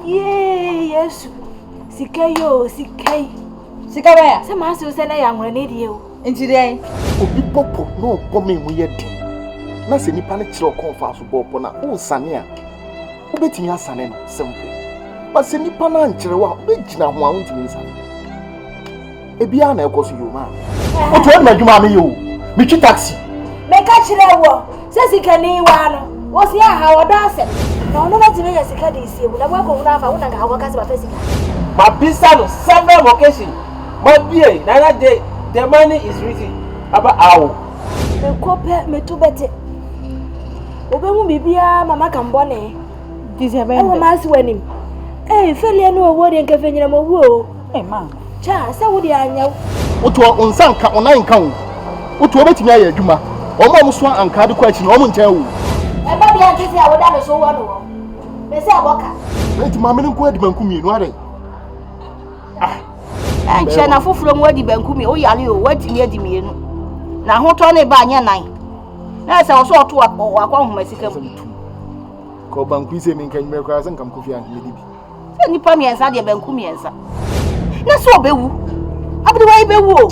Yes. Sikayo, Sikai. Sikabaya. Some master said I am an idiot. And today, Obi popo no bombing we yet. Na se nipa ne kire okonfa so bopo na o sane a. Obetimi asane no simple. But se nipa na nkire wa obegina ho a ontimi nsane. Ebia na ekoso yo ma. O to na dwuma me yo. Me twi taxi. Make a chile wo. Se sikani wa no. Wo se ha wo da se. No no na timi ya sika dey sie. Na wa ko na fa wo na ga wa ka se ba fasika. Ma bisa no several occasions. Ma bie na na the money is written about how. Me kope me to bete. Obemu bibia mama kan bone. December. E wo ma se wanim. Fele no wo de nka fenyina mo wo. Ma. Cha, se wo de anya. Oto onsan ka onan kan wo. Oto obetimi aye adwuma. Omo amso anka de kwa achi na omo ntan wo. E ba bia ntisi a wo da me so wo no. Me se aboka. Enti ma me nko adi banku mienu ade. Anche na foforo mu adi banku mi o yale o watimi adi mienu. Na hoto na ba anya nan. Na se wo so oto akwa homa sika mu. Ko banku ise mi nkan me kwa san kam kofi an me dibi. Se nipa miensa de banku miensa. Na so obewu. Abdi wa ibewu o.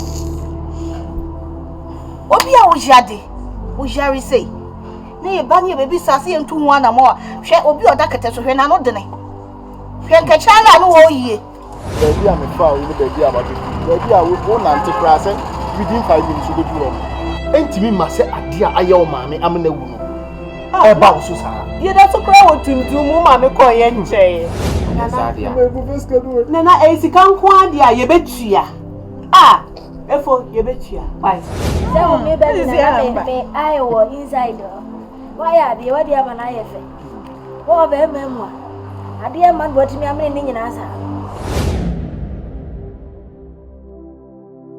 Obi a o jade. O jari sei. Na ye ba ne bebi sase entu ho ana mo a. Hwe obi oda kete so hwe na no de ne. Hwe nkecha na no wo yie. Baby am fa we baby about it. Baby a we na antikra say within 5 minutes we go do am. Entimi ma say ade a aye o maame am na wu no. E ba wo so saa. Ye da so kra wo tuntum mu maame ko ye nche. Nana e sika nko ade a ye betua. Efo ye betua. Why? Se wo me be na me I wo inside. Why ade we de ama na ye fe. Wo be memu. Ade man botimi am ni nyina sa.